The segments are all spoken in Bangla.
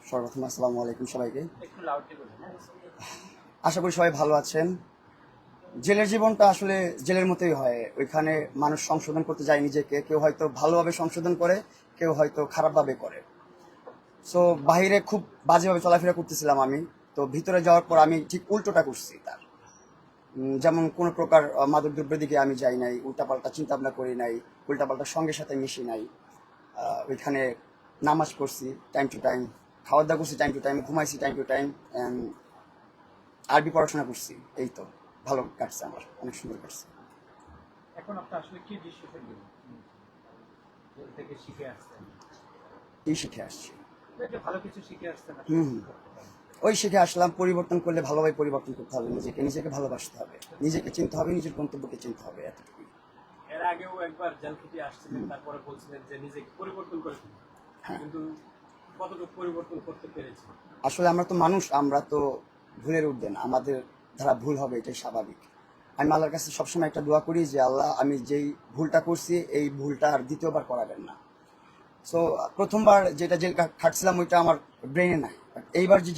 সর্বপ্রথম আসসালামু আলাইকুম সবাইকে। আশা করি সবাই ভালো আছেন। জেলের জীবনটা আসলে জেলের মতোই হয়। ওইখানে মানুষ সংশোধন করতে যায় নিজেকে, কেউ হয়তো ভালোভাবে সংশোধন করে, কেউ হয়তো খারাপভাবে করে। সো বাহিরে খুব বাজেভাবে চলাফেরা করতেছিলাম আমি, তো ভিতরে যাওয়ার পর আমি ঠিক উল্টোটা করছি তার। যেমন কোনো প্রকার মাদক দ্রব্যের দিকে আমি যাই নাই, উল্টাপাল্টা চিন্তা ভাবনা করি নাই, উল্টাপাল্টা সঙ্গের সাথে মিশি নাই। ওইখানে নামাজ পড়ছি টাইম টু টাইম, খাওয়া দাওয়া করছি টাইম টু টাইম, ঘুমাইছি টাইম টু টাইম, আরবি পড়াশোনা করছি। এই তো ভালো কাটছে, আমার অনেক সুন্দর কাটছে। এখন আপনি আসলে কি ডিসিশন নেবেন জেল থেকে শিখে আসছেন? এই শিখে আসছি। যে ভালো কিছু শিখে আসছেন হুম ওই শিখে আসলাম, পরিবর্তন করলে ভালোভাবে পরিবর্তন করতে হবে, নিজেকে নিজেকে ভালোবাসতে হবে, নিজেকে চিনতে হবে, নিজের গন্তব্যকে চিনতে হবে, এতটুকুই। এর আগেও একবার জেল থেকে আসছিলেন, তারপরে বলছিলেন যে নিজেকে পরিবর্তন করে ফেলবেন, হ্যাঁ, কিন্তু কতটুকু পরিবর্তন করতে পেরেছেন? আসলে আমরা তো মানুষ, আমরা তো ভুলের ঊর্ধ্বে না, আমাদের দ্বারা ভুল হবে, এটাই স্বাভাবিক। আমি আল্লাহর কাছে সবসময় একটা দোয়া করি যে আল্লাহ, আমি যেই ভুলটা করছি এই ভুলটা আর দ্বিতীয়বার করাবেন না। সো প্রথমবার যেটা জেল খাটছিলাম ওইটা আমার ব্রেনে নাই, বাট এইবার যে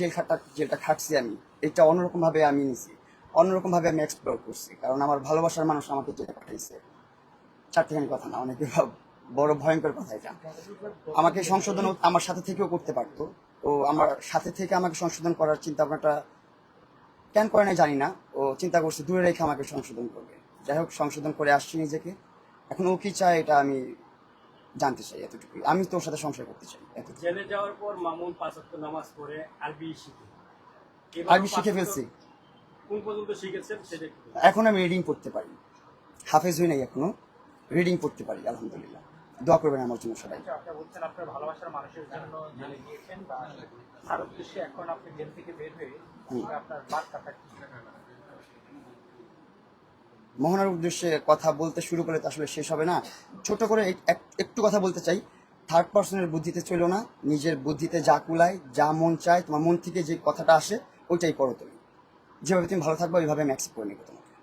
জেলটা খাটছি আমি, এটা অন্যরকমভাবে আমি নিছি, অন্যরকমভাবে আমি এক্সপ্লোর করছি, কারণ আমার ভালোবাসার মানুষ আমাকে জেলে পাঠাইছে। চারটিখানি কথা না, অনেক বড় ভয়ঙ্কর কথা এটা। আমাকে সংশোধন আমার সাথে থেকেও করতে পারতো, তো আমার সাথে থেকে আমাকে সংশোধন করার চিন্তা ভাবনাটা কেন করে না জানি না, ও চিন্তা করছে দূরে রেখে আমাকে সংশোধন করবে। যাই হোক, সংশোধন করে আসছি নিজেকে। এখন ও কি চায় এটা আমি জানতে চাই, এতটুকুই। আমি তোর সাথে সংসার করতে চাই, এতটুকু। জেলে যাওয়ার পর মামুন ৫ ওয়াক্ত নামাজ পড়ে আরবি শিখে, আরবি শিখে ফেলছি। কোন পর্যন্ত শিখেছেন সেটা একটু বলুন। এখন আমি রিডিং পড়তে পারি, হাফেজ হই নাই এখনো, রিডিং পড়তে পারি আলহামদুলিল্লাহ। দোয়া করবেন আমার জন্য সবাই। আপনি বলছেন আপনার ভালোবাসার মানুষের জন্য জেলে গিয়েছেন বা তার উদ্দেশ্যে, এখন আপনি জেল থেকে বের হয়ে আপনার বার্তাটা কি? মোহনার উদ্দেশ্যে কথা বলতে শুরু করলে তো আসলে শেষ হবে না। ছোট করে একটু কথা বলতে চাই। থার্ড পার্সনের বুদ্ধিতে চলো না, নিজের বুদ্ধিতে যা কুলায়, যা মন চায়, তোমার মন থেকে যে কথাটা আসে ওইটাই করো তুমি। যেভাবে তুমি ভালো থাকবে ওইভাবে আমি অ্যাকসেপ্ট করে নেবো তোমাকে।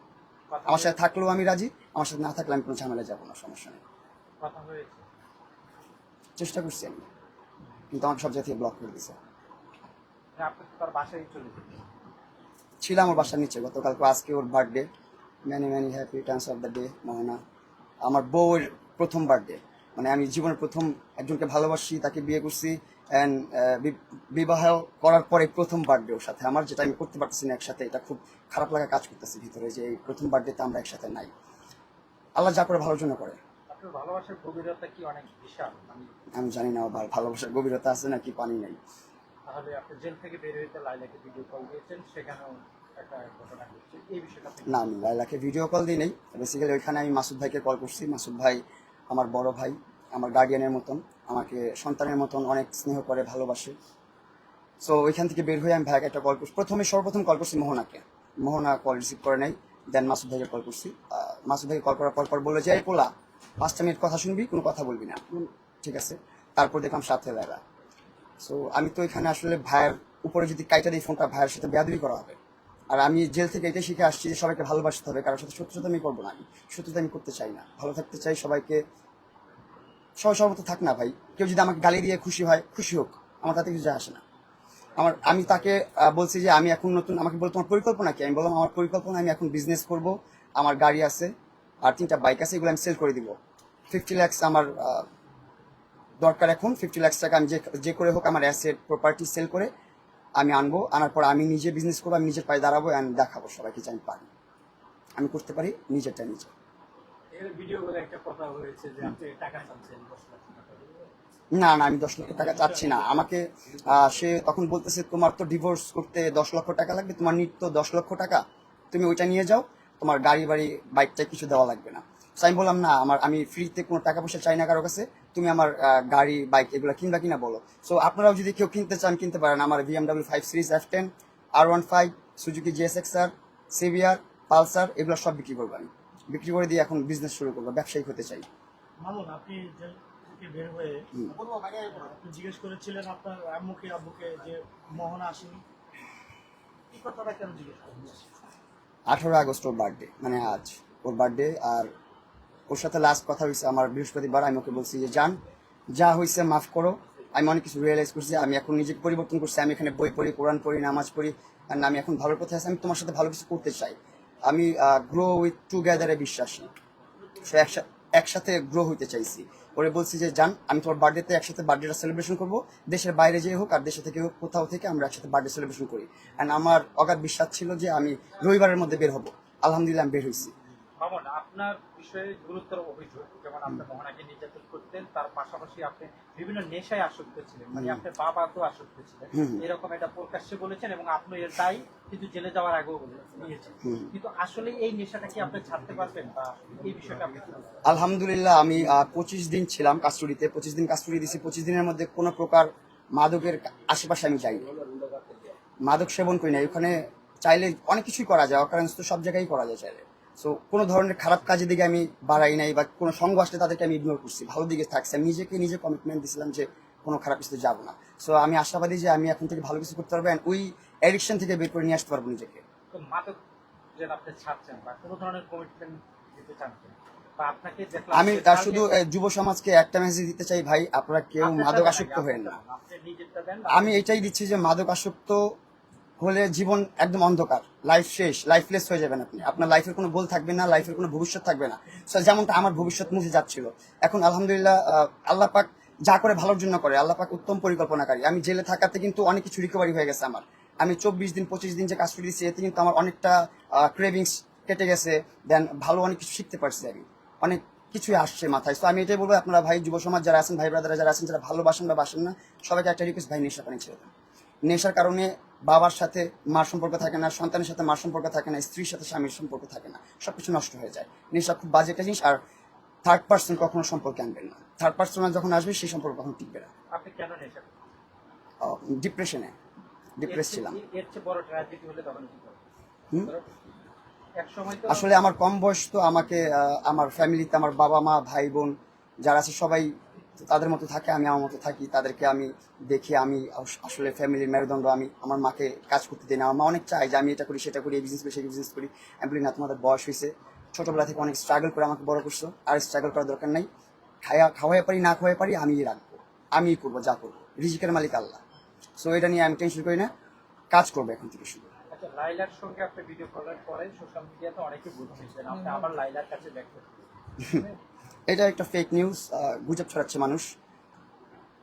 আমার সাথে থাকলেও আমি রাজি, আমার সাথে না থাকলে আমি কোনো ঝামেলায় যাবো না, সমস্যা নেই। কথা হয়েছে? চেষ্টা করছি আমি, কিন্তু আমাকে সব জায়গা থেকে ব্লক করে দিছে। আপনি তো তার বাসায় চলে যেতেন। ছিলাম ওর বাসার নিচে গতকালকে, আজকে ওর birthday. Many many happy returns of the day Mohona. আমার বউয়ের প্রথম বার্থডে, মানে আমি জীবনের প্রথম একজনকে ভালোবাসি, তাকে বিয়ে করছি, অ্যান্ড বিবাহ করার পরে প্রথম বার্থডে ওর সাথে আমার, যেটা আমি করতে পারতেছি না একসাথে। এটা খুব খারাপ লাগা কাজ করতেছে ভিতরে, যে এই প্রথম বার্থডেতে আমরা একসাথে নাই। আল্লাহ যা করে ভালোর জন্য করে। আপনার ভালোবাসার গভীরতা কি অনেক বিশাল? আমি জানি না ভালোবাসার গভীরতা আছে নাকি পানি নাই। তাহলে আপনি জেল থেকে বের হইতে লাইলাকে ভিডিও কল দিয়েছেন, সেখানেও একটা ঘটনা ঘটছে, এই বিষয়টা না, আমি লাইলাকে ভিডিও কল দিই নাই। বেসিক্যালি ওইখানে আমি মাসুদ ভাইকে কল করছি। মাসুদ ভাই আমার বড় ভাই, আমার গার্ডিয়ানের মতন, আমাকে সন্তানের মতন অনেক স্নেহ করে, ভালোবাসে। সো ওইখান থেকে বের হয়ে আমি ভাইকে একটা কল করছি। সর্বপ্রথম কল করছি মোহনাকে, মোহনা কল রিসিভ করে নাই। দেন মাসুদ ভাইকে কল করছি। মাসুদ ভাইকে কল করার পর বললো যে এই পোলা, 5টা মিনিট কথা শুনবি, কোনো কথা বলবি না। ঠিক আছে। তারপর দেখলাম সাথে লাইলা। সো আমি তো এখানে আসলে ভাইয়ের উপরে যদি কাইটা দিই ফোনটা, ভাইয়ের সাথে বেয়াদবি করা হবে। আর আমি জেল থেকে এটাই শিখে আসছি যে সবাইকে ভালোবাসতে হবে, কারোর সাথে শত্রুতা আমি করবো না। আমি শত্রুতা আমি করতে চাই না, ভালো থাকতে চাই সবাইকে। সবাই সর্বত থাক না ভাই, কেউ যদি আমাকে গালি দিয়ে খুশি হয়, খুশি হোক, আমার তাতে কিছু যায় আসে না। আমি তাকে বলছি যে আমি এখন নতুন, আমাকে বলো তোমার পরিকল্পনা কি? আমি বললাম আমার পরিকল্পনা, আমি এখন বিজনেস করব, আমার গাড়ি আছে আর 3টা বাইক আছে, এগুলো আমি সেল করে দিব। 50 লাখ আমার দরকার এখন। 50 লাখ টাকা আমি যে করে হোক আমার অ্যাসেট প্রপার্টি সেল করে আমি আনবো। আনার পর আমি নিজে বিজনেস করবো, আমি নিজের পায়ে দাঁড়াবো, আমি দেখাবো সবাইকে যে আমি পারি, আমি করতে পারি নিজেরটা নিজে। এর ভিডিও বলে একটা কথা হয়েছে যে আপনি টাকা চাচ্ছেন 10 লাখ টাকা। না না, আমি 10 লক্ষ টাকা চাচ্ছি না। আমাকে সে তখন বলতেছে তোমার তো ডিভোর্স করতে 10 লক্ষ টাকা লাগবে, তোমার নিত্য 10 লক্ষ টাকা, তুমি ওইটা নিয়ে যাও, তোমার গাড়ি বাড়ি বাইকটা কিছু দেওয়া লাগবে না। So আমি বললাম না, আমি ফ্রিতে কোনো টাকা পয়সা চাই না কারো কাছে, তুমি আমার গাড়ি বাইক এগুলো কিনবা কিনা বলো। সো আপনারাও যদি কেউ কিনতে চান কিনতে পারেন। আমার BMW 5 series, F10, R15, Suzuki GSX-R, CBR, Pulsar, এগুলো সব বিক্রি করবো আমি। বিক্রি করে দিয়ে এখন বিজনেস শুরু করবো, ব্যবসায়ী হতে চাই। মামুন, আপনি জেল থেকে বের হয়ে আপনি জিজ্ঞেস করেছিলেন আপনার আব্বুকে যে মোহনা আসেনি, এই কথাটা কেন জিজ্ঞেস করেন? 18 আগস্ট ওর বার্থডে, মানে আজ ওর বার্থডে। আর ওর সাথে লাস্ট কথা হয়েছে আমার বৃহস্পতিবার। আমি ওকে বলছি যে জান, যা হয়েছে মাফ করো। আমি অনেক কিছু রিয়েলাইজ করছি, আমি এখন নিজেকে পরিবর্তন করছি। আমি এখানে বই পড়ি, কোরআন পড়ি, নামাজ পড়ি, আর আমি এখন ভালো পথে আছি। আমি তোমার সাথে ভালো কিছু করতে চাই। আমি গ্রো উইথ টুগেদারে বিশ্বাসী। সে একসাথে গ্রো হইতে চাইছি। ওরে বলছি যে জান, আমি তোমার বার্থডেতে একসাথে বার্থডেটা সেলিব্রেশন করবো, দেশের বাইরে যেয়ে হোক আর দেশে থেকে হোক, কোথাও থেকে আমরা একসাথে বার্থডে সেলিব্রেশন করি। অ্যান্ড আমার অগাধ বিশ্বাস ছিল যে আমি রবিবারের মধ্যে বের হবো। আলহামদুলিল্লাহ আমি বের হয়েছি। মামুন, আপনার বিষয়ে গুরুতর অভিযোগ, যেমন আপনি মোহনাকে নির্যাতন করতেন, তার পাশাপাশি আপনি বিভিন্ন নেশায় আসক্ত ছিলেন, মানে আপনার বাবা তো আসক্ত ছিলেন, এরকম এটা প্রকাশ্যে বলেছেন এবং আপনি এর দায়ী কিন্তু জেলে যাওয়ার আগেও নিয়েছেন। কিন্তু আসলে এই নেশাটা কি আপনি ছাড়তে পারবেন, বা এই বিষয়টা আপনি কি বলবেন? আলহামদুলিল্লাহ আমি 25 দিন ছিলাম কাস্টডিতে। 25 দিন কাস্টডি দিছি। 25 দিনের মধ্যে কোনো প্রকার মাদকের আশেপাশে আমি যাইনি, মাদক সেবন করি না। ওখানে চাইলে অনেক কিছুই করা যায়, অকারেন্স তো সব জায়গায় করা যায় চাইলে। সো কোনো ধরনের খারাপ কাজের দিকে আমি বাড়াই নাই, বা কোনো সঙ্গ আসলে তাদেরকে আমি ইগনোর করছি, ভালো দিকে থাকছি। আমি নিজে কমিটমেন্ট দিয়েছিলাম যে কোনো খারাপ কিছুতে যাবো না। সো আমি আশাবাদী যে আমি এখন থেকে ভালো কিছু করতে পারবো, ওই অ্যাডিকশন থেকে বের করে নিয়ে আসতে পারবো নিজেকে। তো মাদক যে আপনি ছাড়ছেন বা কোনো ধরনের কমিটমেন্ট দিতে চান কিনা? বা আপনাকে দেখলাম আমি যে তার কালকে- শুধু যুব সমাজকে একটা মেসেজ দিতে চাই, ভাই আপনারা কেউ আপনার মাদক সাথে আসক্ত নাকি, হয়েন না। আপনি নিজেরটা দেন। আমি এটাই দিচ্ছি যে মাদক আসক্ত হলে জীবন একদম অন্ধকার, লাইফ শেষ, লাইফলেস হয়ে যাবেন আপনি। আপনার লাইফের কোনো গোল থাকবে না, লাইফের কোনো ভবিষ্যৎ থাকবে না। So, যেমনটা আমার ভবিষ্যৎ মুছে যাচ্ছিল, এখন আলহামদুলিল্লাহ আল্লাহ পাক যা করে ভালোর জন্য করে। আল্লাহ পাক উত্তম পরিকল্পনাকারী। আমি জেলে থাকাতে কিন্তু অনেক কিছু রিকভারি হয়ে গেছে আমার। আমি 24 দিন 25 দিন যে কাজ করে দিচ্ছি, এতে কিন্তু আমার অনেকটা ক্রেভিংস কেটে গেছে। দেন ভালো অনেক কিছু শিখতে পারছি আমি, অনেক কিছুই আসছে মাথায়। তো আমি এটাই বলবো, আপনারা ভাই যুব সমাজ যারা আছেন, ভাই ব্রাদারা যারা আছেন, যারা ভালোবাসেন বা বাসেন না, সবাইকে একটা রিকোয়েস্ট, ভাই নেশা পানি ছেড়ে দেন। নেশার কারণে বাবার সাথে মার সম্পর্ক থাকে না, সন্তানের সাথে মার সম্পর্ক থাকে না, স্ত্রীর সাথে স্বামীর সম্পর্ক থাকে না, সবকিছু নষ্ট হয়ে যায়। নেশা খুব বাজে একটা জিনিস। আর থার্ড পার্সন কখনো সম্পর্কে আনবেন না। থার্ড পার্সন যখন আসবে সেই সম্পর্ক কখনো টিকবে না। আপনি কেন নেশা করছেন? ডিপ্রেশনে ডিপ্রেস ছিলাম। এর চেয়ে বড় ট্র্যাজেডি হলে তখন কি করবেন? হুম? এক সময় তো আসলে আমার কম বয়স, তো আমাকে আমার ফ্যামিলিতে আমার বাবা মা ভাই বোন যারা আছে সবাই তাদের মতো থাকে, আমি আমার মতো থাকি। তাদেরকে আমি দেখি, আমি আসলে ফ্যামিলির মেরুদণ্ড। আমি আমার মাকে কাজ করতে দিই না। আমার মা অনেক চায় যে আমি এটা করি সেটা করি, এই বিজনেস করি সেই বিজনেস করি। আমি বলি না, তোমাদের বয়স হয়েছে, ছোটবেলা থেকে অনেক স্ট্রাগল করে আমাকে বড় করছো, আর স্ট্রাগল করার দরকার নাই। খাওয়াই পারি না খাওয়াই পারি, আমিই রাখবো, আমিই করবো, যা করবো। রিজিকের মালিক আল্লাহ। সো এটা নিয়ে আমি টেনশন করি না, কাজ করবো এখন থেকে শুরু। আচ্ছা, লাইলার সঙ্গে আপনি ভিডিও করার পরে সোশ্যাল মিডিয়াতে অনেকে বুঝেছেন আপনি আবার লাইলার কাছে ব্যাক করছেন। এটা একটা ফেক নিউজ, গুজব ছড়াচ্ছে মানুষ।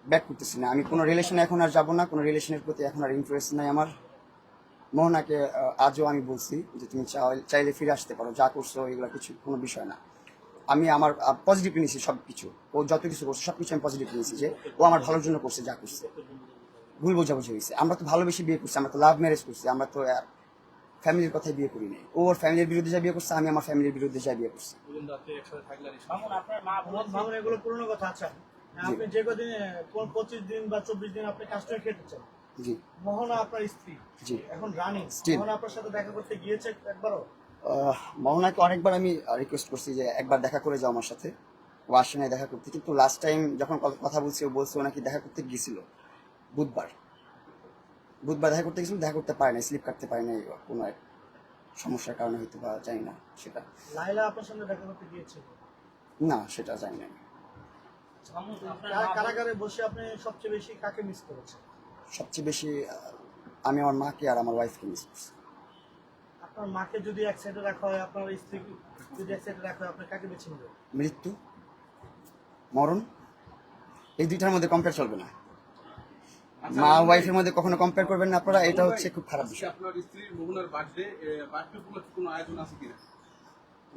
ব্যাক করতেছি না, আমি কোনো রিলেশনে এখন আর যাবো না, কোনো রিলেশনের প্রতি এখন আর ইন্টারেস্ট নাই আমার। মোহনাকে আজও আমি বলছি যে তুমি চাইলে ফিরে আসতে পারো, যা করছো এগুলো কিছু কোনো বিষয় না। আমি আমার পজিটিভ নিয়েছি সব কিছু। ও যত কিছু করছে সব কিছু আমি পজিটিভ নিয়েছি, যে ও আমার ভালোর জন্য করছে যা করছে। ভুল বোঝাবুঝি হয়েছে। আমরা তো ভালোবেসে বিয়ে করছি, আমরা তো লাভ ম্যারেজ করছি, আমরা তো ফ্যামিলির কথাই বিয়ে করি নাই। ও ওর ফ্যামিলির বিরুদ্ধে যা বিয়ে করছে, আমি আমার ফ্যামিলির বিরুদ্ধে যা বিয়ে করছি। মামুন, আপনার মা বলেছেন মামুন, এগুলো পুরনো কথা। আচ্ছা, আপনি যে কদিন 25 দিন বা 24 দিন আপনি কাস্টমার খেটেছেন, জি মোহনা আপনার স্ত্রী জি। এখন রানী, Still. মোহনা আপনার সাথে দেখা করতে গিয়েছে একবারও? মোহনাকে অনেকবার আমি রিকোয়েস্ট করছি যে একবার দেখা করে যাও আমার সাথে। ও আসে নাই দেখা করতে, কিন্তু লাস্ট টাইম যখন কথা বলছি, ও বলছে ও নাকি দেখা করতে গেছিল বুধবার। দেখা করতে গেছিল, দেখা করতে পারে না, স্লিপ কাটতে পারে নাই, কোনো এক সমস্যার কারণে হয়তো বা জানি না সেটা। লাইলা আপনার সঙ্গে দেখা করতে গিয়েছে? না, সেটা জানি না। মামুন, আপনার কারাগারে বসে আপনি সবচেয়ে বেশি কাকে মিস করেছেন? সবচেয়ে বেশি আমি আমার মাকে আর আমার ওয়াইফকে মিস করছি। আপনার মাকে যদি এক সাইডে রাখা হয়, আপনার স্ত্রী যদি এক সাইডে রাখা হয়, আপনি কাকে বেছে নেবেন? মৃত্যু, মরণ, এই দুইটার মধ্যে কম্পেয়ার চলবে না। মা ওয়াইফের মধ্যে কখনো কম্পেয়ার করবেন না আপনারা, এটা হচ্ছে খুব খারাপ বিষয়। আপনার স্ত্রীর মোহনার বার্থডে উপলক্ষে কোনো আয়োজন আছে কিনা?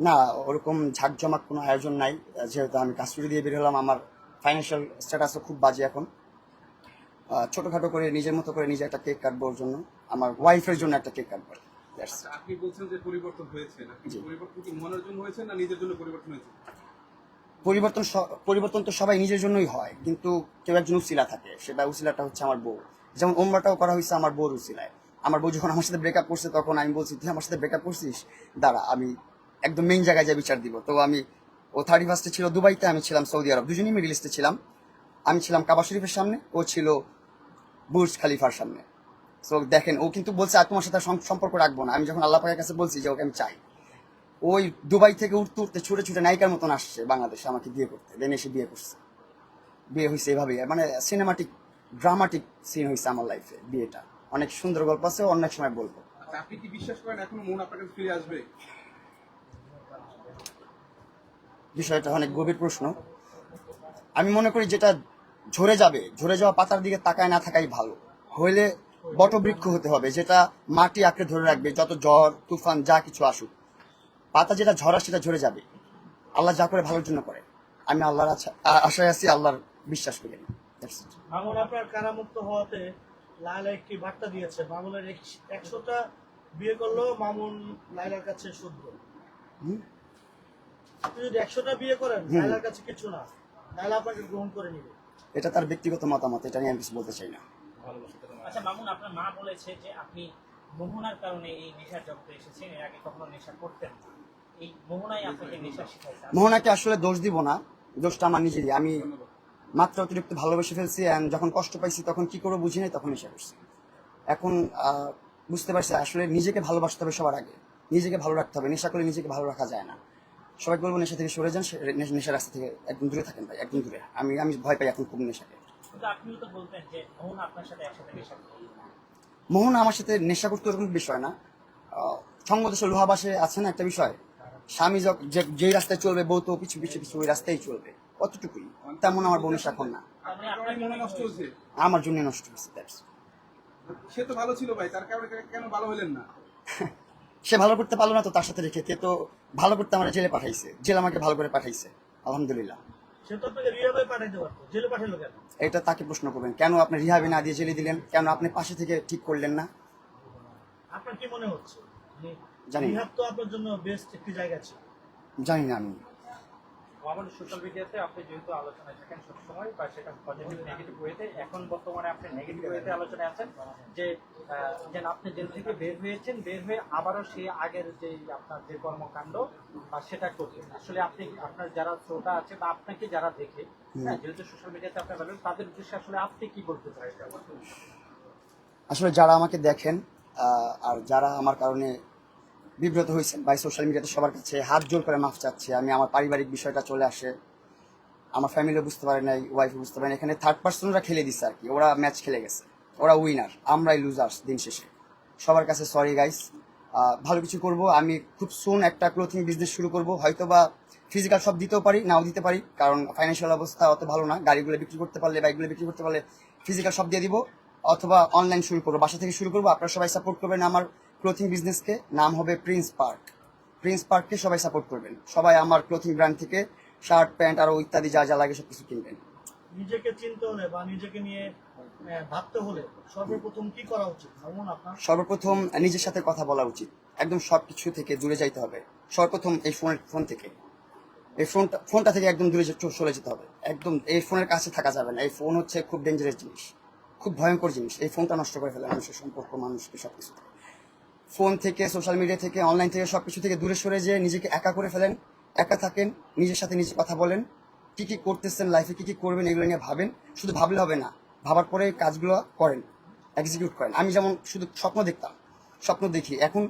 না, ওরকম ঝাঁকজমাক কোনো আয়োজন নাই। যেহেতু আমি কাস্টডি দিয়ে বের হলাম, আমার ফাইন্যান্সিয়াল স্ট্যাটাসও খুব বাজে এখন। ছোটখাটো করে নিজের মতো করে নিজে একটা কেক কাটবো, ওর জন্য, আমার ওয়াইফের জন্য একটা কেক কাটবো। That's it. আচ্ছা, আপনি বলছেন যে পরিবর্তন হয়েছে, নাকি জি। পরিবর্তন কি মোহনার জন্য হয়েছে না নিজের জন্য পরিবর্তন হয়েছে? পরিবর্তন তো সবাই নিজের জন্যই হয়, কিন্তু কেউ একজন উসিলা থাকে, সেটা উসিলাটা হচ্ছে আমার বউ। যেমন ওমরাটাও করা হয়েছে আমার বউর উসিলায়। আমার বউ যখন আমার সাথে ব্রেকআপ করছে, তখন আমি বলছি তুই আমার সাথে ব্রেকআপ করছিস, দাঁড়া আমি একদম মেইন জায়গায় যা বিচার দিব। তো ও 31 ছিল দুবাইতে, আমি ছিলাম সৌদি আরব, দুজনেই মিডল ইস্টে ছিলাম। আমি ছিলাম কাবা শরীফের সামনে, ও ছিল বুর্জ খালিফার সামনে। তো দেখেন, ও কিন্তু বলছে আর তোমার সাথে সম্পর্ক রাখবো না। আমি যখন আল্লাহ পাকের কাছে বলছি যে ওকে আমি চাই, ওই দুবাই থেকে উঠতে উঠতে ছুটে ছুটে নায়িকার মতন আসছে বাংলাদেশে আমাকে বিয়ে করতে, দেন এসে বিয়ে করছে। বিয়ে হয়েছে এভাবে, মানে সিনেমাটিক ড্রামাটিক সিন হয়েছে আমার লাইফে। বিয়েটা অনেক সুন্দর গল্প আছে, অনেক সময় বলবো। আচ্ছা, আপনি কি বিশ্বাস করেন এখনো মন আপনার কাছে ফিরে আসবে? বিষয়টা অনেক গভীর প্রশ্ন। আমি মনে করি যেটা ঝরে যাবে, ঝরে যাওয়া পাতার দিকে তাকায় না থাকাই ভালো। হইলে বটবৃক্ষ হতে হবে, যেটা মাটি আঁকড়ে ধরে রাখবে যত ঝড় তুফান যা কিছু আসুক। পাতা যেটা ঝরা সেটা ঝরে যাবে। আল্লাহ যা করে ভালোর জন্য করে। আমি আল্লাহর আশায় আছি, আল্লাহর বিশ্বাস করি। That's it. মামুন আপনার কারামুক্ত হওয়াতে লায়লা একটি বার্তা দিয়েছে, মামুনের 100টা বিয়ে করলেও মামুন লায়লার কাছে শুদ্ধ। হুম? আপনি যদি 100টা বিয়ে করেন, লায়লার কাছে কিছু না, লায়লা আপনাকে গ্রহণ করে নিবে। এটা তার ব্যক্তিগত মতামত, এটা নিয়ে আমি কিছু বলতে চাই না। আচ্ছা মামুন, আপনার মা বলেছে যে আপনি মোহনার কারণে এই নেশার জগতে এসেছেন, এর আগে কখনো নেশা করতেন না। এই মোহনাই আপনাকে নেশা শিখাইছে। মোহনাকে আসলে দোষ দিব না, দোষটা আমার নিজেরই। আমি মাত্র অতিরিক্ত ভালোবেসে ফেলছি, and যখন কষ্ট পাইছি তখন কি করবো বুঝি নাই, তখন নেশা করছি। এখন বুঝতে পারছি আসলে নিজেকে ভালোবাসতে হবে সবার আগে, নিজেকে ভালো রাখতে হবে। নেশা করলে নিজেকে ভালো রাখা যায় না। সবাই বলবো নেশা থেকে সরে যান, নেশার রাস্তা থেকে একদম দূরে থাকেন ভাই, একদম দূরে। আমি ভয় পাই এখন খুব নেশাকে। কিন্তু আপনিও তো বলতেন যে মোহন আপনার সাথে একসাথে নেশা করতেন। মোহনা আমার সাথে নেশা করতে ওরকম বিষয় না। সঙ্গদেশে লোহাবাসে আছে না একটা বিষয়, স্বামী যেই রাস্তায় চলবে বউ তো পিছু পিছু পিছু ওই রাস্তায় চলবে, অতটুকুই। তেমন আমার বোন নেশা এখন না, তার মানে আপনার আপনার মনে নষ্ট হয়েছে? আমার জন্য নষ্ট হয়েছে। That's it. সে তো ভালো ছিল ভাই, তার কারণে কেন ভালো হলেন না? সে ভালো করতে পারলো না তো তার সাথে রেখে, কে তো ভালো করতে আমার জেলে পাঠাইছে, জেল আমাকে ভালো করে পাঠাইছে আলহামদুলিল্লাহ। সে তো আপনাকে রিহাবে পাঠাইতে পারতো, জেলে পাঠালো কেন? এটা তাকে প্রশ্ন করবেন, কেন আপনি রিহাবে না দিয়ে জেলে দিলেন, কেন আপনি পাশে থেকে ঠিক করলেন না? আপনার কি মনে হচ্ছে যে জানি না। রিহাব তো আপনার জন্য বেস্ট একটি জায়গা ছিল? জানি না আমি। আমাদের সোশ্যাল মিডিয়াতে আপনি যেহেতু আলোচনায় থাকেন সবসময়, বা সেটা পজিটিভ নেগেটিভ ওয়েতে, এখন বর্তমানে আপনি নেগেটিভ ওয়েতে আলোচনায় আছেন যে যেন আপনি জেল থেকে বের হয়েছেন, বের হয়ে আবারও সেই আগের যে আপনার যে কর্মকাণ্ড বা সেটা করছেন। আসলে আপনি আপনার যারা শ্রোতা আছে বা আপনাকে যারা দেখে, হ্যাঁ, যেহেতু সোশ্যাল মিডিয়াতে আপনি বলেন, তাদের উদ্দেশ্যে আসলে আপনি কি বলতে চাই? আসলে যারা আমাকে দেখেন আর যারা আমার কারণে বিব্রত হয়েছেন ভাই, সোশ্যাল মিডিয়াতে সবার কাছে হাত জোর করে মাফ চাচ্ছে আমি। আমার পারিবারিক বিষয়টা চলে আসে, আমার ফ্যামিলিও বুঝতে পারে নাই, ওয়াইফও বুঝতে পারে না। এখানে থার্ড পার্সনরা খেলে দিচ্ছে আর কি, ওরা ম্যাচ খেলে গেছে, ওরা উইনার, আমরাই লুজার্স দিন শেষে। সবার কাছে সরি গাইস। ভালো কিছু করব আমি, খুব সুন একটা ক্লোথিং বিজনেস শুরু করব। হয়তো বা ফিজিক্যাল সব দিতেও পারি, নাও দিতে পারি, কারণ ফাইন্যান্সিয়াল অবস্থা অত ভালো না। গাড়িগুলো বিক্রি করতে পারলে, বাইকগুলো বিক্রি করতে পারলে ফিজিক্যাল সব দিয়ে দিব। অথবা অনলাইন শুরু করবো, বাসা থেকে শুরু করবো। আপনারা সবাই সাপোর্ট করবেন আমার ক্লোথিং বিজনেসকে, নাম হবে প্রিন্স পার্ক। প্রিন্স পার্ককে সবাই সাপোর্ট করবেন, সবাই আমার ক্লোথিং ব্র্যান্ড থেকে শার্ট প্যান্ট আরো ইত্যাদি যা যা লাগে সবকিছু কিনবেন। নিজেকে চিনতে হলে বা নিজেকে নিয়ে ভাবতে হলে সর্বপ্রথম কি করা উচিত মামুন আপনার? সর্বপ্রথম নিজের সাথে কথা বলা উচিত, একদম সবকিছু থেকে দূরে যাইতে হবে। সর্বপ্রথম এই ফোন থেকে, এই ফোনটা থেকে একদম দূরে চলে যেতে হবে। একদম এই ফোনের কাছে থাকা যাবে না। এই ফোন হচ্ছে খুব ডেঞ্জারাস জিনিস, খুব ভয়ঙ্কর জিনিস। এই ফোনটা নষ্ট করে ফেলে মানুষের সম্পর্ক, মানুষকে সবকিছু। ফোন থেকে, সোশ্যাল মিডিয়া থেকে, অনলাইন থেকে, সবকিছু থেকে দূরে সরে যেয়ে নিজেকে একা করে ফেলেন, একা থাকেন, নিজের সাথে নিজে কথা বলেন, কি কি করতেছেন লাইফে, কি কি করবেন এগুলো নিয়ে ভাবেন। শুধু ভাবলে হবে না, ভাবার পরে কাজগুলো করেন, এক্সিকিউট করেন। আমি যেমন শুধু স্বপ্ন দেখতাম, স্বপ্ন দেখি, এখন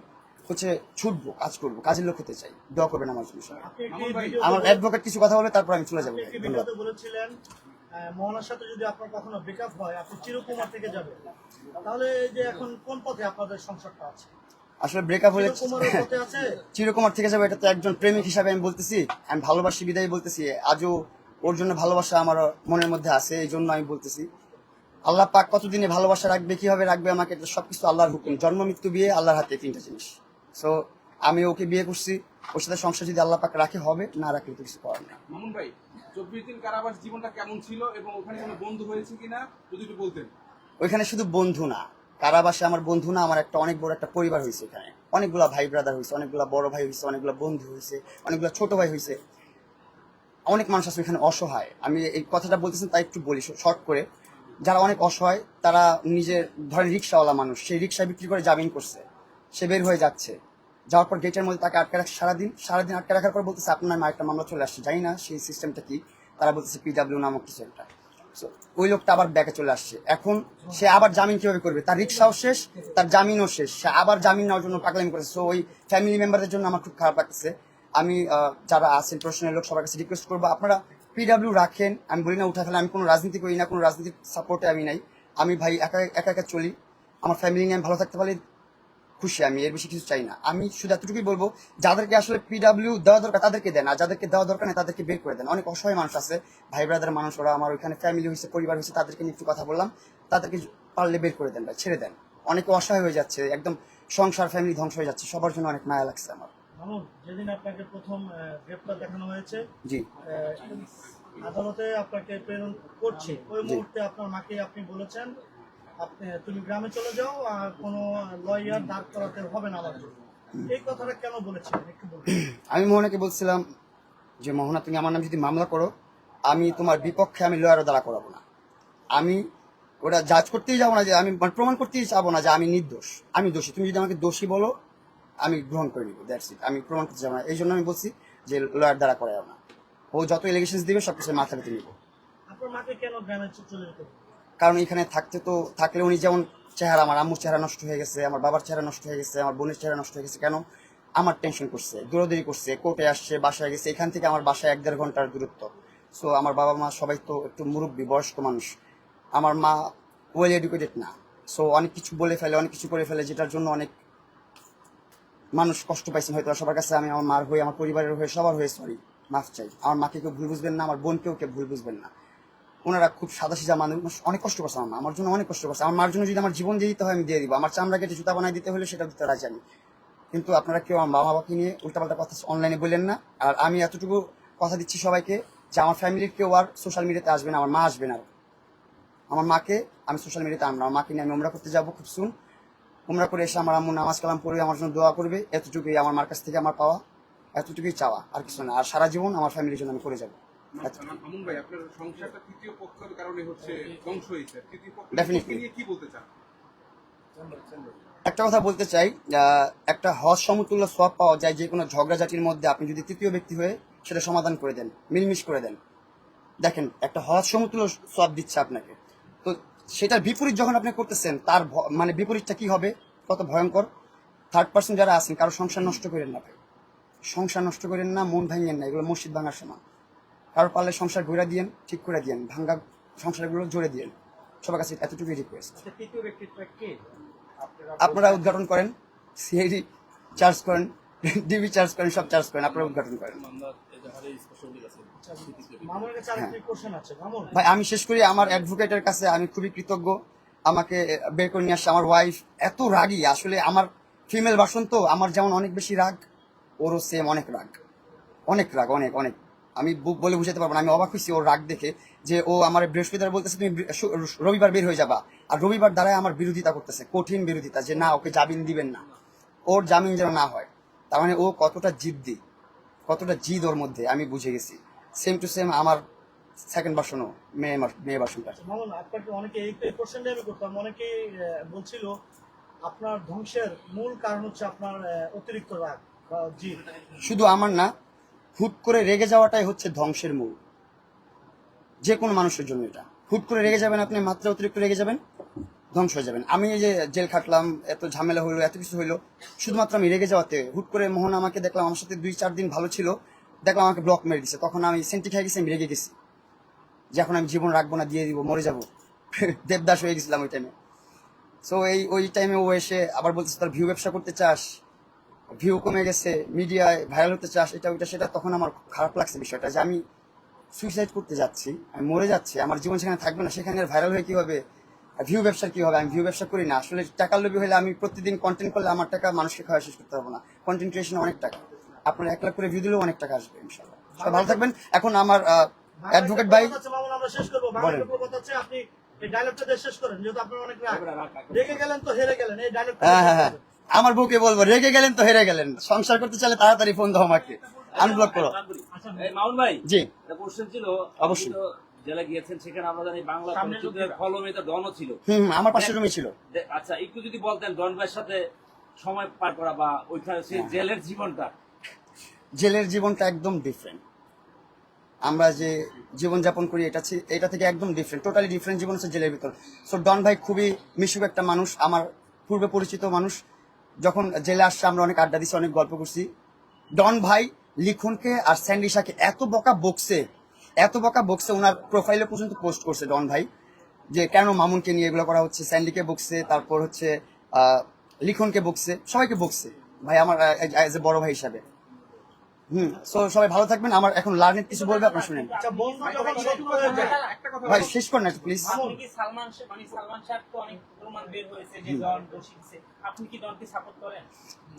হচ্ছে ছুটবো, কাজ করবো, কাজের লোক হতে চাই। দোয়া করবেন আমার জন্য সবাই। আপনি একটি মামুন ভাই, ভিডিওতে আমার অ্যাডভোকেট কিছু কথা বলবে, তারপর আমি চলে যাবো। আপনি একটি ধন্যবাদ। ভিডিওতে বলেছিলেন মোহনার সাথে যদি আপনার কখনো ব্রেকআপ হয় আপনি চিরকুমার থেকে যাবেন। তাহলে এই যে এখন কোন পথে আপনাদের সংসারটা আছে? আসলে ব্রেকআপ হলে চিরকুমারের পথে আছে? চিরকুমার থেকে যাবে, এটা তো একজন প্রেমিক হিসাবে আমি বলতেছি। আমি ভালোবাসি বিদায় বলতেছি, আজও ওর জন্য ভালোবাসা আমার মনের মধ্যে আছে, এই জন্য আমি বলতেছি। আল্লাহ পাক কতদিনে ভালোবাসা রাখবে, কিভাবে রাখবে আমাকে, এটা সবকিছু আল্লাহর হুকুম। জন্ম মৃত্যু বিয়ে আল্লাহর হাতে, তিনটা জিনিস। সো আমি ওকে বিয়ে করছি, ওর সাথে সংসার যদি আল্লাহ পাক রাখে হবে, না রাখলে তো কিছু করার নেই। মামুন ভাই, 24 দিন কারাবাস জীবনটা কেমন ছিল এবং ওখানে কোনো বন্ধু হয়েছে কিনা যদি একটু বলতেন। ওইখানে শুধু বন্ধু না, কারাবাসে আমার বন্ধু না, আমার একটা অনেক বড় একটা পরিবার হয়েছে। এখানে অনেকগুলা ভাই ব্রাদার হয়েছে, অনেকগুলা বড় ভাই হয়েছে, অনেকগুলা বন্ধু হয়েছে, অনেকগুলা ছোট ভাই হয়েছে। অনেক মানুষ আছে এখানে অসহায়। আমি এই কথাটা বলতেছেন তাই একটু বলি শর্ট করে। যারা অনেক অসহায়, তারা নিজের ধরেন রিক্সাওয়ালা মানুষ, সেই রিক্সা বিক্রি করে জামিন করছে, সে বের হয়ে যাচ্ছে। যাওয়ার পর গেটের মধ্যে তাকে আটকে রাখছে সারাদিন আটকে রাখার পর বলতেছে আপনার নামে একটা মামলা চলে আসছে। জানি না সেই সিস্টেমটা কি, তারা বলতেছে পিডাব্লিউ নামক কিছু একটা। So, ওই লোকটা আবার ব্যাকে চলে আসছে। এখন সে আবার জামিন কিভাবে করবে? তার রিক্সাও শেষ, তার জামিনও শেষ, সে আবার জামিন নেওয়ার জন্য পাগলামি করেছে। সো ওই ফ্যামিলি মেম্বারদের জন্য আমার খুব খারাপ লাগতেছে। আমি যারা আছেন প্রশাসনের লোক, সবার কাছে রিকোয়েস্ট করবো, আপনারা পিডাব্লিউ রাখেন, আমি বলি না উঠা ফেলে, আমি কোনো রাজনীতি করি না, কোনো রাজনীতির সাপোর্টে আমি নাই। আমি ভাই একা একা চলি, আমার ফ্যামিলি নিয়ে আমি ভালো থাকতে পারলে খুশি, আমি এর বেশি কিছু চাই না। আমি শুধু এতটুকুই বলবো, যাদেরকে আসলে পিডাব্লিউ দেওয়া দরকার তাদেরকে দেন, আর যাদেরকে দেওয়া দরকার নেই তাদেরকে বের করে দেন। অনেক অসহায় মানুষ আছে, ভাই ব্রাদার মানুষ, ওরা আমার ওইখানে ফ্যামিলি হয়েছে, পরিবার হয়েছে, তাদেরকে নিয়ে একটু কথা বললাম, তাদেরকে পারলে বের করে দেন ভাই, ছেড়ে দেন। অনেকে অসহায় হয়ে যাচ্ছে, একদম সংসার ফ্যামিলি ধ্বংস হয়ে যাচ্ছে, সবার জন্য অনেক মায়া লাগছে আমার। মামুন, যেদিন আপনাকে প্রথম গ্রেপ্তার দেখানো হয়েছে, জি, আদালতে আপনাকে প্রেরণ করছে, ওই মুহূর্তে আপনার মাকে আপনি বলেছেন তুমি গ্রামে চলে যাও, আর কোনো লয়ার দাঁড় করাতে হবে না আমার জন্য। এই কথাটা কেন বলেছিলেন একটু বলুন। আমি মোহনাকে বলছিলাম যে মোহনা, তুমি আমার নামে যদি মামলা করো, আমি তোমার বিপক্ষে আমি লয়ারও দ্বারা করাবো না, আমি ওটা জাজ করতেই যাবো না, যে আমি প্রমাণ করতেই যাবো না যে আমি নির্দোষ, আমি দোষী। তুমি যদি আমাকে দোষী বলো আমি গ্রহণ করে নিবো, দ্যাটস ইট। আমি প্রমাণ করতে যাবো না, এই জন্য আমি বলছি যে লয়ার দ্বারা করাবো না। ও যত এলিগেশন দিবে সবকিছু মাথা পেতে নিবো। আপনার মাকে কেন গ্রামে চলে যেতে হবে? কারণ এখানে থাকলে উনি যেমন চেহারা, আমার আম্মুর চেহারা নষ্ট হয়ে গেছে, আমার বাবার চেহারা নষ্ট হয়ে গেছে, আমার বোনের চেহারা নষ্ট হয়ে গেছে, কেন আমার টেনশন করছে, দৌড়াদৌড়ি করছে, কোর্টে আসছে, বাসায় গেছে, এখান থেকে আমার বাসায় 1-1.5 ঘন্টার দূরত্ব। সো আমার বাবা মা সবাই তো একটু মুরব্বী বয়স্ক মানুষ, আমার মা ওয়েল এডুকেটেড না, সো অনেক কিছু বলে ফেলে, অনেক কিছু করে ফেলে, যেটার জন্য অনেক মানুষ কষ্ট পাইছেন হয়তো সবার কাছে। আমি আমার মার হয়ে, আমার পরিবারের হয়ে, সবার হয়ে সরি, মাফ চাই। আমার মাকে কেউ ভুল বুঝবেন না, আমার বোনকেও কেউ ভুল বুঝবেন না। ওনারা খুব সাদাসিধা মানুষ, অনেক কষ্ট করছে আমার মা, আমার জন্য অনেক কষ্ট করছে। আমার মার জন্য যদি আমার জীবন দিয়ে দিতে হয় আমি দিয়ে দিব, আমার চামড়া কেটে জুতা বানাই দিতে হলে সেটাও দিতে রাজি আমি। কিন্তু আপনারা কেউ আমার মা বাবাকে নিয়ে উল্টাপাল্টা কথা অনলাইনে বললেন না। আর আমি এতটুকু কথা দিচ্ছি সবাইকে যে আমার ফ্যামিলির কেউ আর সোশ্যাল মিডিয়াতে আসবে না, আমার মা আসবে না। আমার মাকে আমি সোশ্যাল মিডিয়াতে আনবো না, আমার মাকে নিয়ে আমি উমরা করতে যাবো খুব সুন। উমরা করে এসে আমার আম্মু নামাজ কালাম পড়বে, আমার জন্য দোয়া করবে, এতটুকুই আমার মার কাছ থেকে আমার পাওয়া, এতটুকুই চাওয়া, আর কিছু না। আর সারা জীবন আমার ফ্যামিলির জন্য আমি করে যাবো। মামুন ভাই, আপনার সংসারটা তৃতীয় পক্ষের কারণে হচ্ছে ধ্বংস হয়েছে, তৃতীয় Definitely. পক্ষকে নিয়ে কি বলতে চান? একটা কথা বলতে চাই, একটা হজ সমতুল্য সওয়াব পাওয়া যায় যে কোনো ঝগড়াঝাটির মধ্যে, আপনি যদি তৃতীয় ব্যক্তি হয়ে সেটা সমাধান করে দেন, মিলমিশ করে দেন। দেখেন, একটা হজ সমতুল্য সওয়াব দিচ্ছে আপনাকে, তো সেটার বিপরীত যখন আপনি করতেছেন, তার মানে বিপরীতটা কি হবে, কত ভয়ঙ্কর। থার্ড পার্সন যারা আছেন, কারো সংসার নষ্ট করেন না ভাই, সংসার নষ্ট করেন না, মন ভাঙেন না, এগুলো মসজিদ ভাঙার সমান। কারো পারলে সংসার ঘুরে দিয়েন, ঠিক করে দিয়েন, ভাঙ্গা সংসারগুলো জোরে দিয়েন, সবার কাছে এতটুকুই রিকোয়েস্ট। আচ্ছা, তৃতীয় ব্যক্তিত্ব কে? আপনারা উদ্ঘাটন করেন, সিআইডি চার্জ করেন, ডিবি চার্জ করেন, সব চার্জ করেন, আপনারা উদ্ঘাটন করেন। মামুনের কাছে আরেকটি কোশ্চেন আছে। মামুন, ভাই আমি শেষ করি, আমার অ্যাডভোকেটের কাছে আমি খুবই কৃতজ্ঞ, আমাকে বের করে নিয়ে আসছে। আমার ওয়াইফ এত রাগী, আসলে আমার ফিমেল ভার্সন তো, আমার যেমন অনেক বেশি রাগ, ওরও সেম অনেক রাগ, অনেক রাগ, অনেক অনেক। আমি বলে বুঝাতে পারবো না, আমি অবাক হয়েছি ওর রাগ দেখে, যে ও আমার বৃহস্পতিবার বলতেছে তুমি রবিবার বের হয়ে যাবা, আর রবিবার দ্বারাই আমার বিরোধিতা করতেছে, কঠিন বিরোধিতা, যে না ওকে জামিন দিবেন না, ওর জামিন যেন না হয়। তার মানে ও কতটা জিদ্দি, কতটা জিদ ওর মধ্যে আমি বুঝে গেছি। সেম টু সেম আমার সেকেন্ড ভার্সনও, মেয়ে ভার্সনটা। মামুন, আপনাকে অনেকে এই কোশ্চেনটা আমি করতাম, অনেকেই বলছিল আপনার ধ্বংসের মূল কারণ হচ্ছে আপনার অতিরিক্ত রাগ বা জিদ। শুধু আমার না, হুট করে রেগে যাওয়াটাই হচ্ছে ধ্বংসের মূল, যে কোনো মানুষের জন্য। এটা হুট করে রেগে যাবেন আপনি, মাত্রা অতিরিক্ত রেগে যাবেন, ধ্বংস হয়ে যাবেন। আমি এই যে জেল খাটলাম, এত ঝামেলা হইলো, এত কিছু হইলো, শুধুমাত্র আমি রেগে যাওয়াতে। হুট করে মোহন আমাকে দেখলাম, আমার সাথে 2-4 দিন ভালো ছিল, দেখলাম আমাকে ব্লক মেরে দিছে, তখন আমি সেন্টি খেয়ে গেছি, আমি রেগে গেছি যে এখন আমি জীবন রাখবো না, দিয়ে দিব, মরে যাবো। দেবদাস হয়ে গেছিলাম ওই টাইমে। সো ওই টাইমে ও এসে আবার বলতেছে তোর ভিউ ব্যবসা করতে চাস, ভিউ কমে গেছে, মিডিয়ায় ভাইরাল হতে চাস, এটা ওইটা সেটা। তখন আমার খারাপ লাগছে বিষয়টা, যে আমি সুইসাইড করতে যাচ্ছি, আমি মরে যাচ্ছি, আমার জীবন সেখানে থাকবে না, সেখানে ভাইরাল হয়ে কি হবে, ভিউ ব্যবসার কি হবে। আমি ভিউ ব্যবসা করি না, আসলে টাকার লোভী হলে আমি প্রতিদিন কন্টেন্ট করলে আমার টাকা মানুষকে খাওয়া শেষ করতে পারবো না। কন্টেন্ট ক্রিয়েশনে অনেক টাকা, আপনার 1 লাখ করে ভিউ দিলেও অনেক টাকা আসবে ইনশাআল্লাহ। সবাই ভালো থাকবেন। এখন আমার অ্যাডভোকেট ভাই, মামুন, আমরা শেষ করবো। বলেন। বাংলা কথা হচ্ছে আপনি এই ডায়লগটা দিয়ে শেষ করেন, যেহেতু আপনার অনেক রাগ, রেগে গেলেন তো হেরে গেলেন, এই ডায়লগটা। হ্যাঁ, আমার বউকে বলবো, রেগে গেলেন তো হেরে গেলেন, সংসার করতে চাইলে তাড়াতাড়ি ফোন দাও আমাকে, আনব্লক করো। আচ্ছা, মাউন ভাই, জি একটা কোশ্চেন ছিল। অবশ্যই। আপনি তো জেলা গিয়েছেন, সেখানে আমরা জানি বাংলা সামনে চলচ্চিত্রের ঢুকবে। ফলমেতে ডনও ছিল। আমার পাশের রুমে ছিল। আচ্ছা, একটু যদি বলতেন ডন ভাইয়ের সাথে সময় পার করা বা ওইখানে সেই জেলের জীবনটা। জেলের জীবনটা একদম ডিফারেন্ট, আমরা যে জীবনযাপন করি এটা থেকে একদম ডিফারেন্ট, টোটালি ডিফারেন্ট জীবন হচ্ছে জেলের ভিতর। সো ডন ভাই খুবই মিশুক একটা মানুষ, আমার পূর্বে পরিচিত মানুষ। যখন জেলে আসছে আমরা অনেক আড্ডা দিচ্ছি, অনেক গল্প করছি। ডন ভাই লিখনকে আর স্যান্ডিশাকে এত বকা বকছে, এত বকা বকছে, ওনার প্রোফাইলে পর্যন্ত পোস্ট করছে ডন ভাই যে কেন মামুনকে নিয়ে এগুলো করা হচ্ছে, স্যান্ডিকে বকছে, তারপর হচ্ছে লিখনকে বকছে, সবাইকে বকছে ভাই আমার এজ এ বড় ভাই হিসাবে। সো সবাই ভালো থাকবেন। আমার এখন লার্নের কিছু বলবে, আপনি শুনেন। আচ্ছা, বন্ধু যখন শত্রু হয়ে যায়, একটা কথা ভাই শেষ করেন একটু প্লিজ। আপনি কি সালমান শাহ তো অনেক প্রমাণ বের হয়েছে যে ডন দোষী দিচ্ছে, আপনি কি ডনকে সাপোর্ট করেন?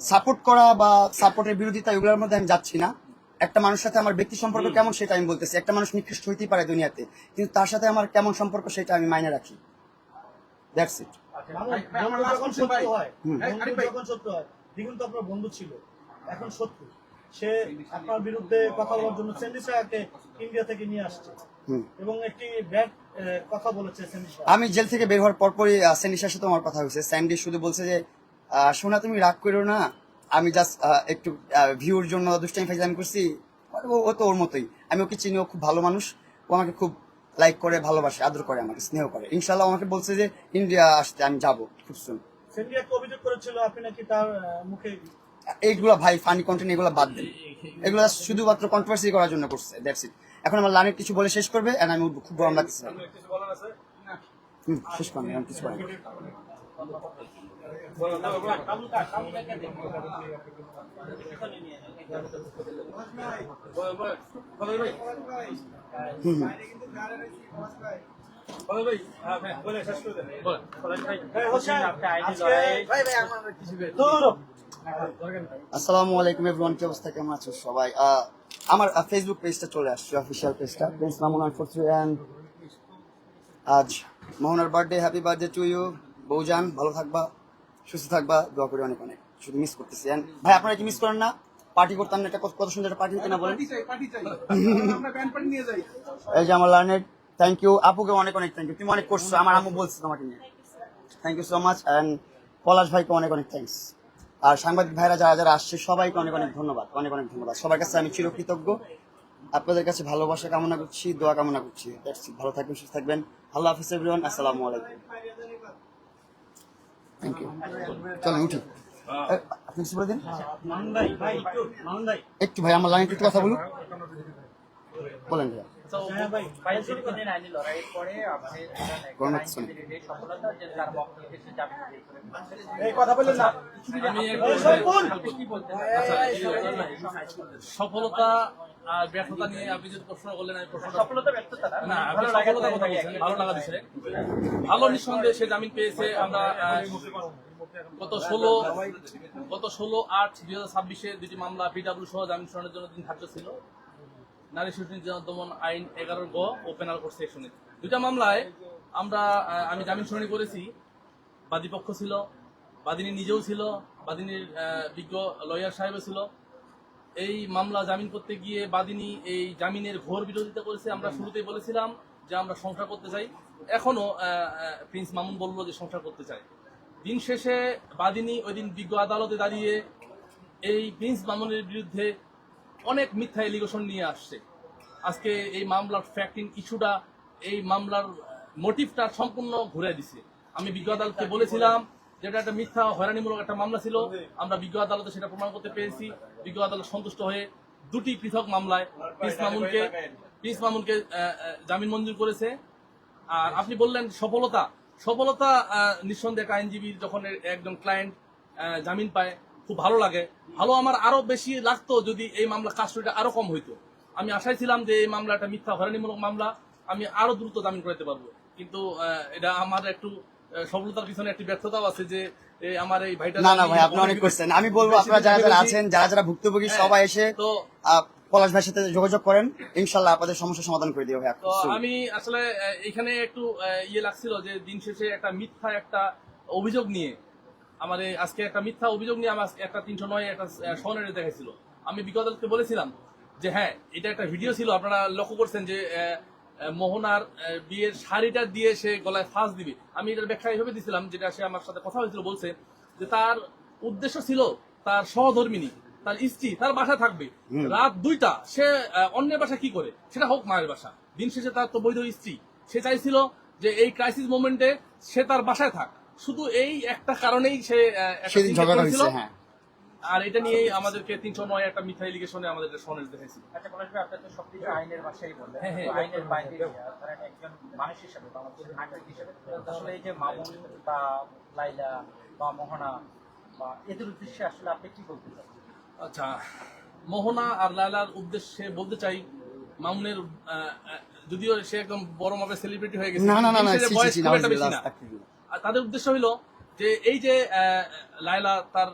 সাপোর্ট করা বা সাপোর্টের বিরোধিতা এগুলোর মধ্যে আমি যাচ্ছি না। একটা মানুষের সাথে আমার ব্যক্তি সম্পর্ক কেমন সেটা আমি বলতেছি। একটা মানুষ নিকৃষ্ট হইতেই পারে দুনিয়াতে, কিন্তু তার সাথে আমার কেমন সম্পর্ক সেটা আমি মাইনে রাখি। That's it. মামুন, ভাই, ভাই, আমার বন্ধু last যখন question, ভাই। শত্রু হয়, হ্যাঁ, বন্ধু আরিফ ভাই। যখন শত্রু হয়, দেখুন তো আপনার বন্ধু ছিল, এখন শত্রু, সে আপনার বিরুদ্ধে কথা বলার জন্য স্যান্ডিসাকে ইন্ডিয়া থেকে নিয়ে আসছে এবং একটি ব্যাড কথা বলেছে স্যান্ডিসা। আমি জেল থেকে বের হওয়ার পরপরই স্যান্ডির সাথে আমার কথা হয়েছে। স্যান্ডি শুধু বলছে যে সোনা তুমি রাগ করো না, আমি জাস্ট একটু ভিউর জন্য দুষ্টামি ফাইজলামি করছি। ও তো ওর মতোই, আমি ওকে চিনি, ও খুব ভালো মানুষ, ও আমাকে খুব লাইক করে, ভালোবাসে, আদর করে, আমাকে স্নেহ করে। ইনশাল্লাহ আমাকে বলছে যে ইন্ডিয়া আসতে আমি যাবো খুব সুন। স্যান্ডিয়াকে অভিযোগ করেছিল আপনি নাকি তার মুখে এইগুলো ভাই ফানি কন্টেন্ট, এগুলো বাদ দেন, এগুলো শুধুমাত্র কন্ট্রোভার্সি করার জন্য করছে। That's it. এখন আমার লার্নের কিছু বলে শেষ করবে, এন্ড আমি উঠবো, খুব গরম লাগছে। শেষ করেন, আমি কিছু বলেন। কাবুলকে দেখুন। এখানে নিয়ে যান। আসসালামু আলাইকুম এভরিওয়ান, কি অবস্থা, কেমন আছো সবাই? আমার ফেসবুক পেজটা চলে আসছে, অফিসিয়াল পেজটা, প্রিন্স মামুন 143, এন্ড আজ মোহনার birthday. Happy birthday to you বৌজান, ভালো থাকবা, সুস্থ থাকবা, দোয়া করি অনেক অনেক। শুধু মিস করতেছি। And ভাই আপনারা কি মিস করেন না? পার্টি করতাম না, একটা কত সুন্দর একটা পার্টি হতে না বলেন? পার্টি চাই আমরা ব্যান্ড পার্টি নিয়ে যাই। এই যে আমার লার্নের, থ্যাংক ইউ। আপুকে অনেক অনেক থ্যাংক ইউ, তুমি অনেক করছো, আমার আম্মু বলছে তোমাকে নিয়ে। Thank you so much. And Palash ভাইকে অনেক অনেক থ্যাংকস। আর সাংবাদিক ভাইরা যারা যারা আসছে সবাইকে অনেক অনেক ধন্যবাদ, অনেক অনেক ধন্যবাদ। সবার কাছে আমি চিরকৃতজ্ঞ। আপনাদের কাছে ভালোবাসা কামনা করছি, দোয়া কামনা করছি। ভালো থাকবেন, সুস্থ থাকবেন। আল্লাহ হাফিজ এভরিওয়ান, আসসালামু আলাইকুম। Thank you. চলেন উঠি। আপনি কিছু বলে দিন মামুন ভাই, মামুন ভাই, একটু। ভাই আমার লাইনে একটু কথা বলুন, বলেন ভাইয়া। হ্যাঁ ভাই, ভাই দীর্ঘদিন আইনি লড়াইয়ের পরে আপনি গণনা করছেন। আইনজীবীর এই সফলতা যে তার বক্তব্য দেশে জামিন দিয়ে করেন। এই কথা বললেন না। আমি আপনি কি বলতে সফলতা আর ব্যর্থতা নিয়ে আপনি যদি প্রশ্ন করলেন, আমি প্রশ্নটা সফলতা ব্যর্থতা না, না, আপনি সফলতার কথা বলছেন, ভালো লাগা বিষয়ে। ভালো নিঃসন্দেহে সে জামিন পেয়েছে। আমরা গত 16/8/2026 দুটি মামলা পিডব্লিউ সহ জামিন শুনানির জন্য দিন ধার্য ছিল। নারী শিশু নির্যাতন দমন আইন 11 গ ও পেনাল কোড সেকশনে দুইটা মামলায় আমি জামিন শুনানি করেছি। বাদীপক্ষ ছিল, বাদিনী নিজেও ছিল, বাদিনীর বিজ্ঞ লয়ার সাহেবও ছিল। এই মামলা জামিন করতে গিয়ে বাদিনী এই জামিনের ঘোর বিরোধিতা করেছে। আমরা শুরুতেই বলেছিলাম যে আমরা সংসার করতে চাই, এখনো প্রিন্স মামুন বলল যে সংসার করতে চাই। দিন শেষে বাদিনী ওই দিন বিজ্ঞ আদালতে দাঁড়িয়ে এই প্রিন্স মামুনের বিরুদ্ধে অনেক মিথ্যা এলিগেশন নিয়ে আসছে। আজকে এই মামলার ফ্যাক্টিং ইস্যুটা, এই মামলার মোটিভটা সম্পূর্ণ ঘুরে দিছে। আমি বিজ্ঞ আদালতকে বলেছিলাম যেটা একটা মিথ্যা হয়রানিমূলক একটা মামলা ছিল, আমরা বিজ্ঞ আদালতে সেটা প্রমাণ করতে পেরেছি। বিজ্ঞ আদালত সন্তুষ্ট হয়ে দুটি পৃথক মামলায় প্রিন্স মামুনকে জামিন মঞ্জুর করেছে। আর আপনি বললেন সফলতা নিঃসন্দেহে একটা আইনজীবীর যখন একজন ক্লায়েন্ট জামিন পায় খুব ভালো লাগে। ভালো আমার আরো বেশি লাগতো যদি এই মামলা কাস্টডিটা আরো কম হইতো। আমি আশায় ছিলাম যে এই মামলাটা মিথ্যা হয়রানিমূলক মামলা, আমি আরো দ্রুত জামিন করাতে পারবো। কিন্তু এটা আমার একটু সফলতার পিছনে একটি ব্যর্থতাও আছে যে আমার এই ভাইটা। না না ভাই, আপনি অনেক করছেন। আমি বলবো আপনারা যারা যারা আছেন, যারা যারা ভুক্তভোগী, সবাই এসে তো পলাশ ভাইয়ের সাথে যোগাযোগ করেন, ইনশাল্লাহ আপনাদের সমস্যার সমাধান করে দিও ভাই। তো আমি আসলে এখানে একটু ইয়ে লাগছিল যে দিন শেষে একটা মিথ্যা একটা অভিযোগ নিয়ে আমার আজকে একটা মিথ্যা অভিযোগ নিয়ে আমার একটা 309 একটা স্বর্ণের দেখাইছিল। আমি বিজ্ঞ আদালতকে বলেছিলাম যে হ্যাঁ, এটা একটা ভিডিও ছিল, আপনারা লক্ষ্য করছেন যে মোহনার বিয়ের শাড়িটা দিয়ে সে গলায় ফাঁস দিবে। আমি এটার ব্যাখ্যা এইভাবে দিয়েছিলাম, যেটা সে আমার সাথে কথা হয়েছিল, বলছে যে তার উদ্দেশ্য ছিল তার সহধর্মিনী, তার স্ত্রী তার বাসায় থাকবে, রাত 2টা সে অন্যের বাসা কি করে, সেটা হোক মায়ের বাসা। দিন শেষে তার তো বৈধ স্ত্রী, সে চাইছিল যে এই ক্রাইসিস মোমেন্টে সে তার বাসায় থাক। শুধু এই একটা কারণেই সে সেদিন ঝগড়া হয়েছে। হ্যাঁ, আর এটা নিয়েই আমাদেরকে 309 একটা মিথ্যা এলিগেশনে আমাদের সনদ দেখেছি। আচ্ছা পলাশ ভাই, আপনি তো সবকিছু আইনের ভাষাই বললেন, হ্যাঁ, হ্যাঁ। তো আইনের বাইরে ধরেন একজন মানুষ হিসেবে বা আমাদের নাগরিক হিসেবে আসলে এই যে মামুন বা লাইলা বা মোহনা বা এদের উদ্দেশ্যে আসলে আপনি কি বলতে চান? আচ্ছা, মোহনা আর লায়লার উদ্দেশ্যে বলতে চাই, মামুনের যদিও সে একদম বড় মাপের সেলিব্রিটি হয়ে গেছে, না না না না, কিন্তু সে ছি, ছি, বয়স ছি, খুব একটা বেশি নাউজুবিল্লাহ, না। আস্তাগফিরুল্লাহ। আর তাদের উদ্দেশ্য হলো যে এই যে লায়লা তার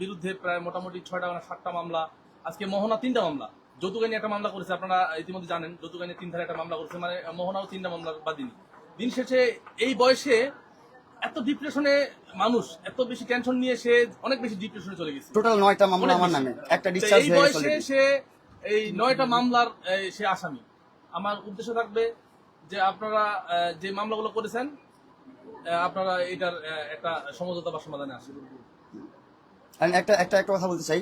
বিরুদ্ধে প্রায় মোটামুটি 6টা না 7টা মামলা, আজকে মোহনা 3টা মামলা, যৌতুক আইনে একটা মামলা করেছে, আপনারা ইতিমধ্যে জানেন যৌতুক আইনে 3 ধারে একটা মামলা করেছে, মানে মোহনাও 3টা মামলা বাদিনী। দিন শেষে এই বয়সে এত ডিপ্রেশনে মানুষ, এত বেশি টেনশন নিয়ে সে অনেক বেশি ডিপ্রেশনে চলে গেছে। টোটাল 9টা মামলা অনেক আমার বেশি। নামে, একটা তো ডিসচার্জ এই হয়ে বয়সে গেছে। সে এই 9টা মামলার সে আসামি। আমার উদ্দেশ্য থাকবে যে আপনারা যে মামলাগুলো করেছেন আপনারা এটার একটা সমঝোতা বা সমাধানে আসেন। And একটা কথা বলতে চাই,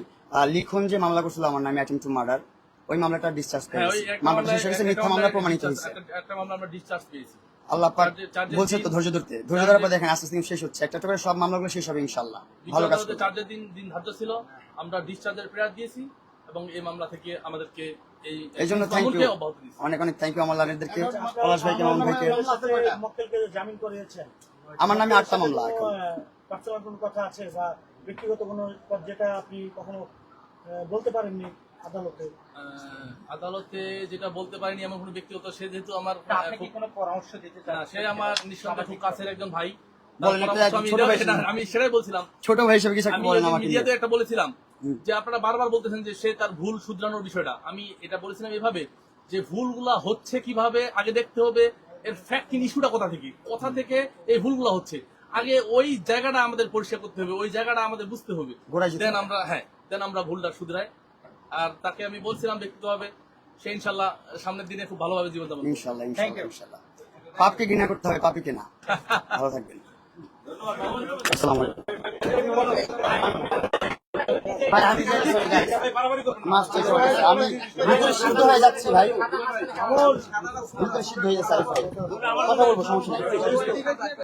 লিখন যে মামলা করছিল আমার নামে অ্যাটেম্পট টু মার্ডার, ওই মামলাটা ডিসচার্জ হ্যাঁ, ওই করেছে, একটা মামলাটা শেষ হয়ে গেছে, মিথ্যা মামলা প্রমাণিত discharge- হয়েছে। একটা মামলা আমরা ডিসচার্জ পেয়েছি। আল্লাহ পাক চার্জের বলছেন তো দিন- ধৈর্য ধরার পর দেখেন আস্তে আস্তে শেষ হচ্ছে, একটা করে সব মামলাগুলো শেষ হবে ইনশাআল্লাহ। ভালো কাজ করবেন। চার্জের দিন ধার্য ছিল, আমরা ডিসচার্জের প্রেয়ার দিয়েছি এবং এই মামলা থেকে আমাদেরকে এই জন্য থ্যাংক মামুনকে ইউ, অব্যাহতি দিয়েছি। অনেক অনেক থ্যাংক ইউ আমার লানেরদেরকে, পলাশ ভাইকে, মামুন ভাইকে। মক্কেলকে যে জামিন করিয়েছেন, আমার নামে 8টা মামলা এখন। পার্সোনাল কোনো কথা আছে বা ব্যক্তিগত কোনো যেটা আপনি কখনো বলতে পারেননি আদালতে? আদালতে যেটা বলতে পারিনি এমন কোনো ব্যক্তিগত, সে যেহেতু আমার তা আপনি কি কোনো পরামর্শ দিতে চান? না, সে আমার নিঃসন্দেহে খুব কাছের একজন ভাই। বলেন, তার একটা পরামর্শ আমি ছোট ভাই এটা- হিসেবে। আমি সেটাই বলছিলাম, ছোট ভাই হিসেবে কিছু একটা আমি বলেন আমাকে নিয়ে। মিডিয়াতে একটা বলেছিলাম যে আপনারা বারবার বলতেছেন যে সে তার ভুল শুধরানোর বিষয়টা। আমি এটা বলেছিলাম এভাবে যে ভুলগুলা হচ্ছে কিভাবে আগে দেখতে হবে, এর ফ্যাক্টিং ইস্যুটা কোথা থেকে এই ভুলগুলা হচ্ছে, আগে ওই জায়গাটা আমাদের পরিষ্কার করতে হবে, ওই জায়গাটা আমাদের বুঝতে হবে, গোড়ায় যেতে দেন হবে। আমরা ভুলটা শুধরাই। আর তাকে আমি বলছিলাম ব্যক্তিগতভাবে, সে ইনশাল্লাহ সামনের দিনে খুব ভালোভাবে জীবনযাপন করবে। ইনশাআল্লাহ Thank ইনশাআল্লাহ you. ইনশাআল্লাহ। পাপকে ঘৃণা করতে হবে, পাপীকে না। ভালো থাকবেন। আসসালামু আলাইকুম। ভাই আমি মাছ শেষ হয়ে গেছে। আমি ভিতরে সিদ্ধ হয়ে যাচ্ছি ভাই, ভিতরে সিদ্ধ হয়ে যাচ্ছে। কথা বলবো, সমস্যা নেই।